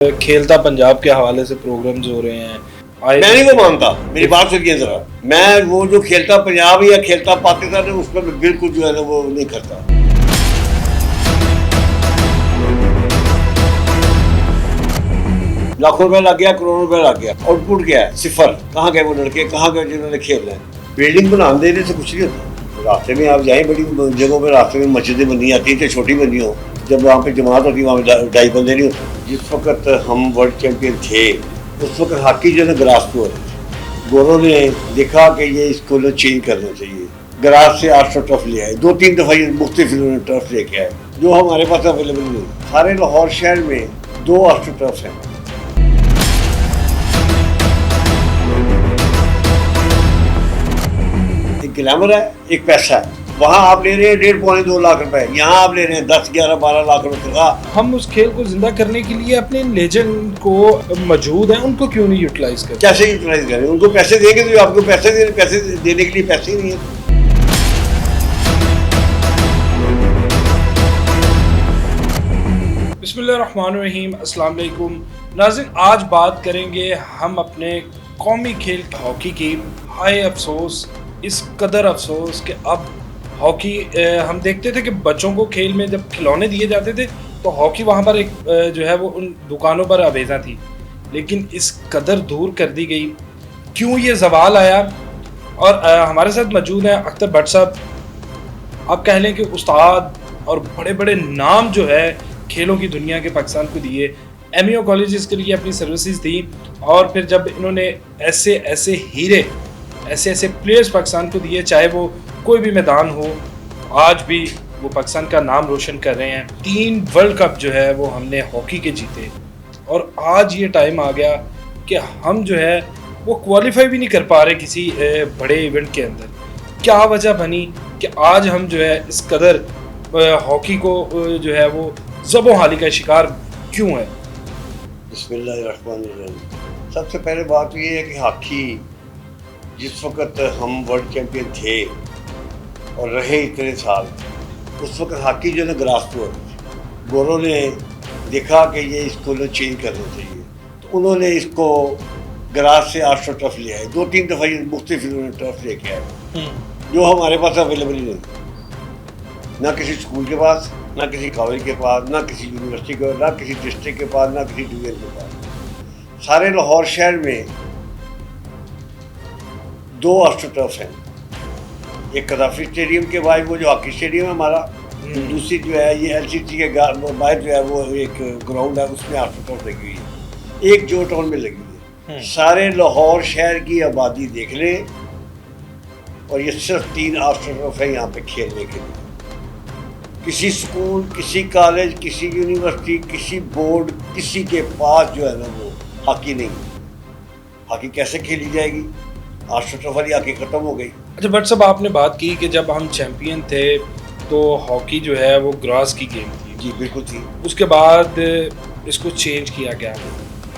खेलता पंजाब के हवाले से प्रोग्राम्स हो रहे हैं। मैं नहीं वो मानता, मेरी बात सुनिए जरा। मैं वो जो खेलता पंजाब या खेलता पाकिस्तान है उस पर बिल्कुल जो है ना वो नहीं करता। लाखों रुपए लग गया, करोड़ों रुपए लग गया, आउटपुट क्या है? सिफर। कहाँ गए वो लड़के, कहाँ गए जिन्होंने खेलना है? बिल्डिंग बना देने से कुछ नहीं होता। रास्ते में आप जाएं, बड़ी जगहों पे रास्ते में मस्जिदें बनी आती है, छोटी बनी हो, जब वहाँ पे जमात होती है वहाँ पे ढाई बंदे नहीं होते। जिस वक्त हम वर्ल्ड चैंपियन थे उस वक्त हॉकी जो है ना ग्रास पे हो रही थी। गोरों ने देखा कि ये इसको ना चेंज करना चाहिए, ग्रास से आस्ट्रो टर्फ ले आए। 2-3 दफ़ा ये मुख्तलिफ इन्होंने टर्फ लेके आए जो हमारे पास अवेलेबल नहीं। सारे लाहौर शहर में 2 आस्ट्रो टर्फ हैं। एक ग्लैमर है, एक पैसा है। वहाँ आप ले रहे हैं 1.5-2 लाख रुपए, यहाँ आप ले रहे हैं 10, 11, 12 लाख रुपए का। हम उस खेल को जिंदा करने के लिए अपने लेजेंड को मौजूद है, उनको क्यों नहीं यूटिलाइज करते? कैसे यूटिलाइज करें? उनको पैसे देंगे तो आपको पैसे देने के लिए पैसे ही नहीं है। बिस्मिल्लाहिर्रहमानिर्रहीम, अस्सलाम वालेकुम नाज़रीन। आज बात करेंगे हम अपने कौमी खेल हॉकी की। हाय अफसोस, इस कदर अफसोस कि अब हॉकी हम देखते थे कि बच्चों को खेल में जब खिलौने दिए जाते थे तो हॉकी वहाँ पर एक जो है वो उन दुकानों पर अवेजा थी, लेकिन इस कदर दूर कर दी गई। क्यों ये सवाल आया? और हमारे साथ मौजूद हैं अख्तर भट्ट साहब। आप कह लें कि उस्ताद और बड़े बड़े नाम जो है खेलों की दुनिया के पाकिस्तान को दिए। MEO कॉलेजेस के लिए अपनी सर्विसेज दी और फिर जब इन्होंने ऐसे ऐसे हीरे, ऐसे ऐसे प्लेयर्स पाकिस्तान को दिए, चाहे वो कोई भी मैदान हो, आज भी वो पाकिस्तान का नाम रोशन कर रहे हैं। 3 वर्ल्ड कप जो है वो हमने हॉकी के जीते और आज ये टाइम आ गया कि हम जो है वो क्वालिफाई भी नहीं कर पा रहे किसी बड़े इवेंट के अंदर। क्या वजह बनी कि आज हम जो है इस कदर हॉकी को जो है वो ज़बो-हाली का शिकार क्यों है? बिस्मिल्लाहिर्रहमानिर्रहीम। सबसे पहले बात ये है कि हॉकी जिस वक्त हम वर्ल्ड चैंपियन थे और रहे इतने साल, उस वक्त हॉकी जो है ना ग्रास पे हो रही थी। गोरों ने देखा कि ये इसको ना चेंज करना चाहिए तो उन्होंने इसको ग्रास से आस्ट्रो टर्फ ले आए। 2-3 दफ़ा ये मुख्तलिफ इन्होंने टर्फ लेके आए जो हमारे पास अवेलेबल ही नहीं। ना किसी स्कूल के पास, ना किसी कॉलेज के पास, ना किसी यूनिवर्सिटी के, ना किसी डिस्ट्रिक्ट के पास, ना किसी डिवीजन के पास। सारे लाहौर शहर में 2 आस्ट्रो टर्फ हैं। एक कदाफी स्टेडियम के बाहर वो जो हॉकी स्टेडियम है हमारा, दूसरी जो है ये LCC के बाहर जो है वो एक ग्राउंड है, उसमें आस्ट्रो टर्फ लगी हुई है। एक जो टाउन में लगी हुई है। सारे लाहौर शहर की आबादी देख लें और ये सिर्फ 3 आस्ट्रो टर्फ है यहाँ पे खेलने के लिए। किसी स्कूल, किसी कॉलेज, किसी यूनिवर्सिटी, किसी बोर्ड, किसी के पास जो है ना वो हॉकी नहीं। हॉकी कैसे खेली जाएगी? आस्ट्रो टर्फ वाली हॉकी खत्म हो गई। अच्छा भट्ट साहब, आपने बात की कि जब हम चैंपियन थे तो हॉकी जो है वो ग्रास की गेम थी। जी बिल्कुल थी। उसके बाद इसको चेंज किया गया।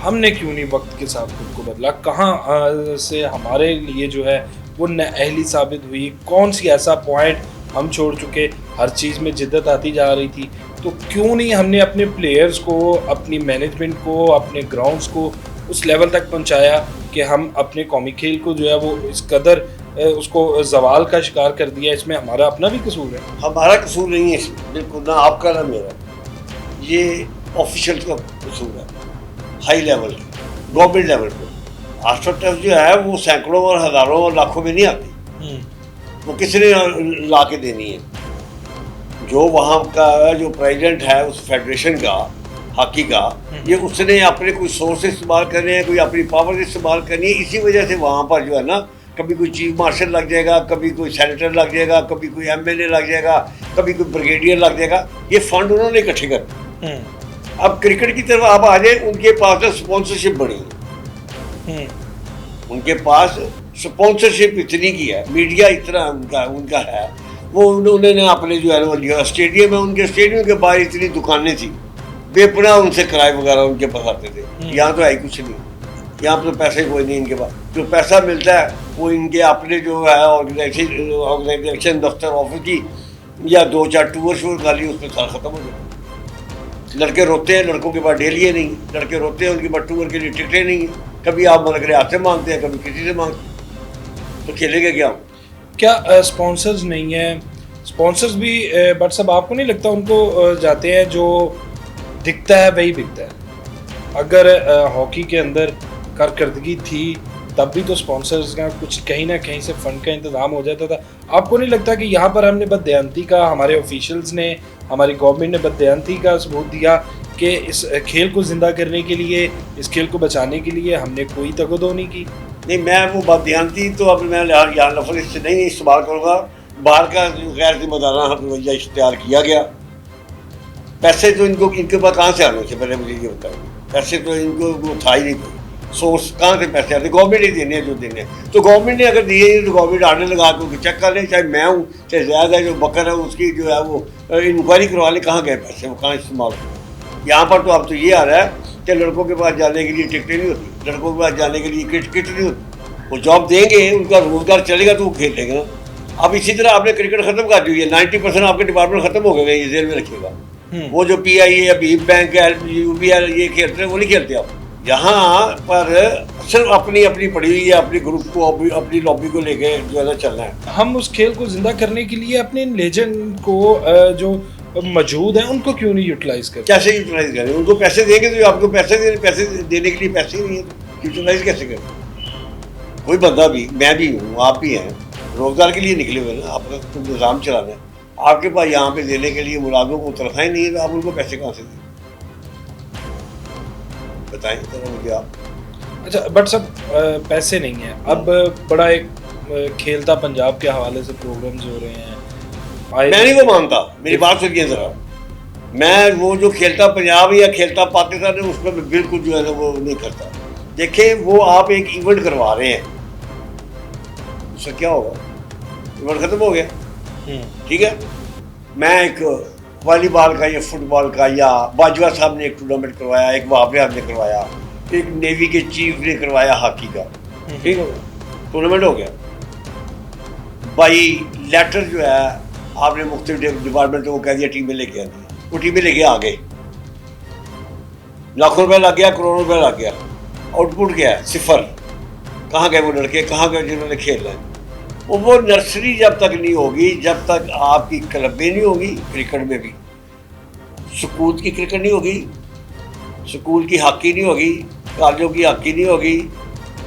हमने क्यों नहीं वक्त के साथ खुद को बदला? कहाँ से हमारे लिए जो है वो नाअहली साबित हुई? कौन सी ऐसा पॉइंट हम छोड़ चुके? हर चीज़ में जिद्दत आती जा रही थी, तो क्यों नहीं हमने अपने प्लेयर्स को, अपनी मैनेजमेंट को, अपने ग्राउंड्स को उस लेवल तक पहुंचाया कि हम अपने कौमी खेल को जो है वो इस कदर उसको जवाल का शिकार कर दिया? इसमें हमारा अपना भी कसूर है? हमारा कसूर नहीं है इसमें, बिल्कुल ना आपका ना मेरा। ये ऑफिशियल का कसूर है, हाई लेवल गवर्नमेंट लेवल पर। आस्ट्रो टर्फ जो है वो सैकड़ों और हज़ारों और लाखों में नहीं आती। वो किसने ला के देनी है? जो वहाँ का जो प्रेसिडेंट है उस फेडरेशन का हॉकी का, ये उसने अपने कोई सोर्स इस्तेमाल करने हैं, कोई अपनी पावर इस्तेमाल करनी है। इसी वजह से वहाँ पर जो है ना कभी कोई चीफ मार्शल लग जाएगा, कभी कोई सेनेटर लग जाएगा, कभी कोई MLA लग जाएगा, कभी कोई ब्रिगेडियर लग जाएगा। ये फंड उन्होंने इकट्ठे कर। अब क्रिकेट की तरफ आप आ जाए, उनके पास स्पॉन्सरशिप बड़ी है। उनके पास स्पॉन्सरशिप इतनी की है, मीडिया इतना उनका है। वो उन्होंने अपने जो है ना स्टेडियम है, उनके स्टेडियम के बाहर इतनी दुकानें थी, बेपनाह उनसे किराए वगैरह उनके पास आते थे। यहाँ तो है कुछ नहीं, यहाँ पर तो पैसे कोई नहीं इनके पास। जो पैसा मिलता है वो इनके अपने जो है ऑर्गेनाइजेशन दफ्तर ऑफिस की या 2-4 टूर शूर खाली, उसमें सारा ख़त्म हो जाता है। लड़के रोते हैं, लड़कों के पास डेलिए नहीं, लड़के रोते हैं, उनके पास टूर के लिए टिकटें नहीं है, कभी आप मन करे आपसे मांगते हैं, कभी किसी से मांगते हैं, तो खेलेंगे क्या? क्या स्पॉन्सर्स नहीं है? स्पॉन्सर्स भी बट सब आपको नहीं लगता उनको जाते हैं जो दिखता है वही बिकता है? अगर हॉकी के अंदर कारकर्दगी थी तब भी तो स्पॉन्सर्स का कुछ कहीं ना कहीं से फंड का इंतजाम हो जाता था। आपको नहीं लगता कि यहाँ पर हमने बददयांती का, हमारे ऑफिशियल्स ने, हमारी गवर्नमेंट ने बददयांती का सबूत दिया कि इस खेल को ज़िंदा करने के लिए, इस खेल को बचाने के लिए हमने कोई तगदो नहीं की? नहीं, मैं वो बददयांती तो अब मैं यहाँ लफ्ज़ इससे नहीं इस्तेमाल करूँगा। बाहर का गैर जिम्मेदाराना रवैया इख्तियार किया गया। पैसे तो इनके पास कहाँ से आने से पहले मुझे ये बताएं। पैसे तो इनको वो था ही नहीं, कोई सोर्स कहाँ से पैसे आते? गवर्नमेंट ही देने हैं जो देने हैं। तो गवर्नमेंट ने अगर दिए तो गवर्नमेंट आने लगा के चेक कर ले, चाहे मैं हूँ चाहे ज़्यादा जो बकर है उसकी जो है वो इंक्वायरी करवा ले, कहाँ गए पैसे, वो कहाँ इस्तेमाल हुए। यहाँ पर तो अब तो ये आ रहा है कि लड़कों के पास जाने के लिए टिकटें नहीं होती, लड़कों के पास जाने के लिए किट नहीं होती। वो जॉब देंगे, उनका रोजगार चलेगा तो वो खेलेंगे ना। अब इसी तरह आपने क्रिकेट खत्म कर दी है, 90% आपके डिपार्टमेंट खत्म हो गए, ये जेल में रखिएगा। वो जो PIA या भीम बैंक है, UBL ये खेलते हैं, वो नहीं खेलते आप। यहाँ पर सिर्फ अपनी अपनी पड़ी हुई है, अपनी ग्रुप को अपनी लॉबी को लेके जो है ना चलना है। हम उस खेल को जिंदा करने के लिए अपने लेजेंड को जो मौजूद है उनको क्यों नहीं यूटिलाइज करते? कैसे यूटिलाइज करें? उनको पैसे देंगे तो आपको पैसे देने के लिए पैसे ही नहीं है, तो यूटिलाइज कैसे करें? कोई बंदा भी, मैं भी हूँ, आप भी हैं, रोजगार के लिए निकले हुए ना, आपका तो निज़ाम चलाना है। आपके पास यहाँ पे देने के लिए मुलाजमों को तनख्वाही नहीं है, तो आप उनको पैसे कहाँ से दें? बताएं जरा मुझे आप। अच्छा बट सब पैसे नहीं है। अब बड़ा एक खेलता पंजाब के हवाले से प्रोग्राम्स हो रहे हैं। मैं नहीं वो मानता, मेरी बात सुनिए जरा। मैं वो जो खेलता पंजाब या खेलता पाकिस्तान है उस पर बिल्कुल जो है ना वो नहीं करता। देखें, वो आप एक इवेंट करवा रहे हैं, उससे क्या होगा? इवेंट खत्म हो गया, ठीक है। मैं एक वॉलीबॉल का या फुटबॉल का, या बाजवा साहब ने एक टूर्नामेंट करवाया, एक वहाब साहब ने करवाया, एक नेवी के चीफ ने करवाया हॉकी का, ठीक हो गया, टूर्नामेंट हो गया। बाई लेटर जो है आपने मुख्तलिफ डिपार्टमेंट को कह दिया टीमें लेके आनी, वो टीमें लेके आ गए, लाखों रुपये लग गया, करोड़ों रुपये लग गया, आउटपुट क्या है? सिफर। कहाँ गए वो लड़के, कहाँ गए जिन्होंने खेलना है? वो नर्सरी जब तक नहीं होगी, जब तक आपकी क्लबें नहीं होगी, क्रिकेट में भी स्कूल की क्रिकेट नहीं होगी, स्कूल की हॉकी नहीं होगी, कॉलेजों की हॉकी नहीं होगी,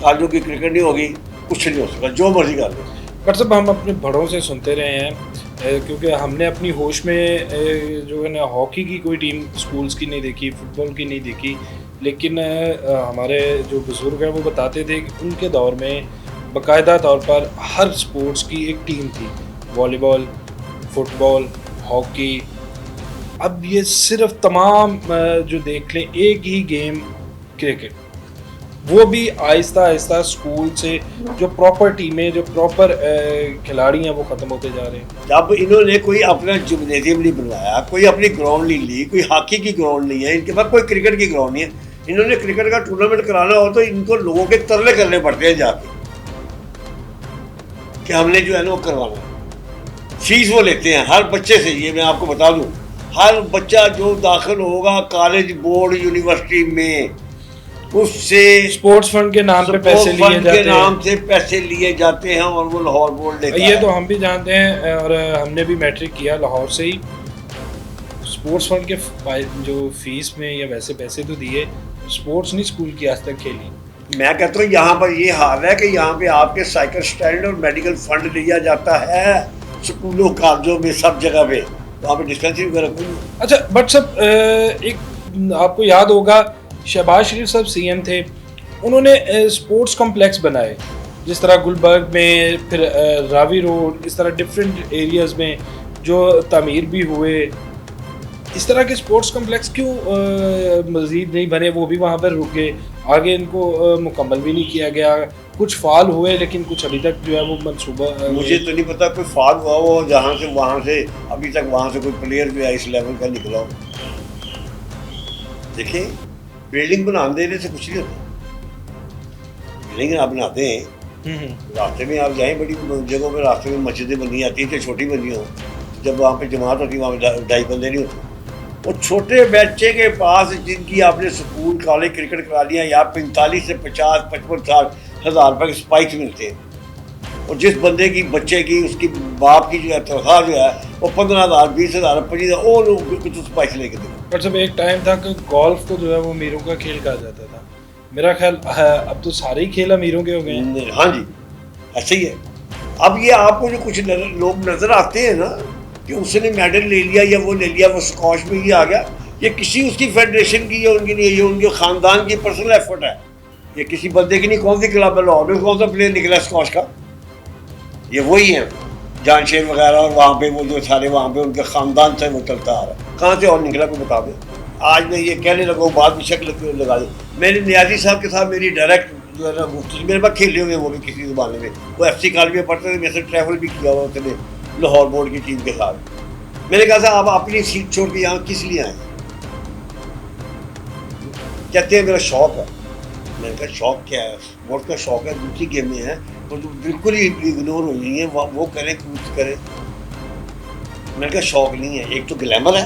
कॉलेजों की क्रिकेट नहीं होगी, कुछ नहीं हो सकता, जो मर्जी कर लो। बट सब हम अपने बड़ों से सुनते रहे हैं, क्योंकि हमने अपनी होश में जो है ना हॉकी की कोई टीम स्कूल्स की नहीं देखी, फुटबॉल की नहीं देखी, लेकिन हमारे जो बुज़ुर्ग हैं वो बताते थे कि उनके दौर में बाकायदा तौर पर हर स्पोर्ट्स की एक टीम थी, वॉलीबॉल, फुटबॉल, हॉकी। अब ये सिर्फ तमाम जो देख लें एक ही गेम क्रिकेट, वो भी आहिस्ता आहिस्ता स्कूल से जो प्रॉपर टीमें, जो प्रॉपर खिलाड़ी हैं वो ख़त्म होते जा रहे हैं। जब इन्होंने कोई अपना जिम्नेजियम नहीं बनवाया, कोई अपनी ग्राउंड नहीं ली, कोई हॉकी की ग्राउंड नहीं है, इनके पास कोई क्रिकेट की ग्राउंड नहीं है, इन्होंने क्रिकेट का टूर्नामेंट कराना हो तो इनको लोगों के तरले करने पड़ते हैं जाके कि हमने जो है ना वो करवाना। फीस वो लेते हैं हर बच्चे से, ये मैं आपको बता दूं, हर बच्चा जो दाखिल होगा कॉलेज, बोर्ड, यूनिवर्सिटी में, उससे स्पोर्ट्स फंड के नाम पे पैसे लिए जाते हैं, नाम से पैसे लिए जाते हैं और वो लाहौर बोर्ड लेता है। ये तो हम भी जानते हैं और हमने भी मैट्रिक किया लाहौर से ही। स्पोर्ट्स फंड के जो फीस में या वैसे पैसे तो दिए, स्पोर्ट्स नहीं स्कूल की आज तक खेली। मैं कहता हूँ यहाँ पर ये हाल है कि यहाँ पे आपके साइकिल स्टैंड और मेडिकल फंड लिया जाता है स्कूलों, कॉलेजों में, सब जगह पे, वहाँ पे डिस्पेंसरी वगैरह कोई नहीं। अच्छा बट सब एक आपको याद होगा शहबाज शरीफ साहब CM थे, उन्होंने स्पोर्ट्स कॉम्प्लेक्स बनाए, जिस तरह गुलबर्ग में, फिर रावी रोड, इस तरह डिफरेंट एरियाज़ में जो तामीर भी हुए। इस तरह के स्पोर्ट्स कॉम्प्लेक्स क्यों मज़ीद नहीं बने? वो भी वहाँ पर रुक गए, आगे इनको मुकम्मल भी नहीं किया गया। कुछ फाल हुए लेकिन कुछ अभी तक जो है वो मंसूबा, मुझे तो नहीं पता कोई फाल हुआ हो जहाँ से वहाँ से अभी तक वहाँ से कोई प्लेयर जो है इस लेवल का निकला हो। देखिए, बिल्डिंग बना देने से कुछ नहीं होता। बिल्डिंग आप बनाते हैं, रास्ते में आप जाएं, बड़ी जगहों पर रास्ते में मस्जिदें बनी आती हैं, छोटी बनी हो, जब वहाँ पे जमात होती है वहाँ पे 2.5 बंदे नहीं होते, वो छोटे बच्चे के पास जिनकी आपने स्कूल कॉलेज क्रिकेट करा लिया या 45 से 50-55 हज़ार रुपये के स्पाइक्स मिलते हैं, और जिस बंदे की बच्चे की उसकी बाप की जो है तनख्वाह जो है वो 15,000 20,000 25,000 वो लोग कुछ स्पाइक्स लेके देते। पर जब एक टाइम था कि गोल्फ को जो है वो अमीरों का खेल कहा जाता था, मेरा ख्याल है अब तो सारे ही खेल अमीरों के हो गए हैं। हाँ जी, ऐसे ही है। अब ये आपको जो कुछ लोग नज़र आते हैं ना कि उसने मेडल ले लिया या वो ले लिया, वो स्कॉश में ही आ गया, ये किसी उसकी फेडरेशन की या उनकी नहीं, ये उनके ख़ानदान की पर्सनल एफर्ट है। ये किसी बंदे की नहीं। कौन सी क्लब है लाहौर में, कौन सा प्लेयर निकला स्कॉश का? ये वही है जानशेर वगैरह, और वहाँ पे वो जो सारे वहाँ पे उनके ख़ानदान से वो चलता आ रहा है। कहाँ से और निकला कोई बता दे। आज मैं ये कहने लगा, बाद में शक लगा दी। मेरे नियाजी साहब के साथ मेरी डायरेक्ट जो है ना गुफ्तगू, मेरे पास खेले हुए वो भी किसी ज़माने में, वो FC कॉलेज में पढ़ते थे, मेरे से ट्रैवल भी किया हुआ उसने लाहौर बोर्ड की टीम के साथ। मैंने कहा था आप अपनी सीट छोड़ के यहाँ किस लिए आए? कहते हैं मेरा शौक है। मैंने कहा शौक क्या है? स्पोर्ट का शौक है, दूसरी गेमें हैं तो बिल्कुल ही इग्नोर हो रही है, वो करें कुछ करें। मैंने कहा शौक नहीं है, एक तो ग्लैमर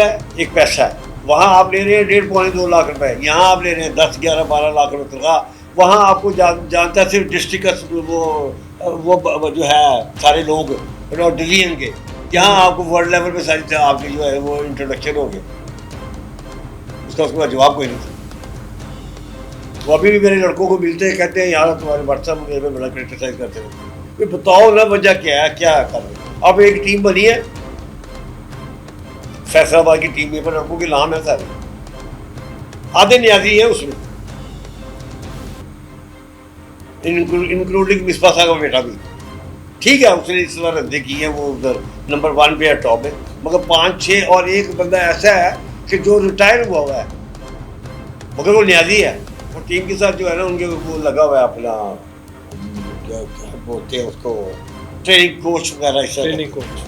है, एक पैसा है। वहाँ आप ले रहे हैं 1.5-2 लाख रुपए, यहाँ आप ले रहे हैं 10, 11, 12 लाख रुपए तनख्वाह। वहाँ आपको जानता सिर्फ डिस्ट्रिक्ट वो जो है सारे लोग डिवीजन के, यहाँ आपको वर्ल्ड लेवल पे सारी आपके जो है वो इंट्रोडक्शन हो गए, उसका उसके बाद जवाब कोई नहीं था। वो अभी भी मेरे लड़कों को मिलते हैं, कहते हैं यार तुम्हारे व्हाट्सएप मेरे पे बड़ा क्रिटिसाइज करते हैं। कोई बताओ ना वजह क्या है, क्या कर रहे हैं? अब एक टीम बनी है फैसलाबाद की टीम में, पर लड़कों के नाम है सारे, आधे न्याजी है उसमें, इंक्लूडिंग मिसबा साहब का बेटा भी। ठीक है उसने इस बार रद्दी की है, वो उधर नंबर 1 पे है, टॉप है, मगर 5-6 और एक बंदा ऐसा है कि जो रिटायर हुआ है मगर वो न्याजी है, और टीम के साथ जो है ना उनके वो लगा हुआ है अपना क्या बोलते हैं उसको, ट्रेनिंग कोच वगैरह। Training coach.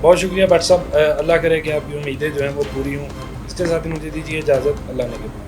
बहुत शुक्रिया भट्ट साहब, अल्लाह करे कि आपकी उम्मीदें जो हैं वो पूरी हों। इसके साथ ही मुझे दीजिए इजाज़त, अल्लाह ने के बाद।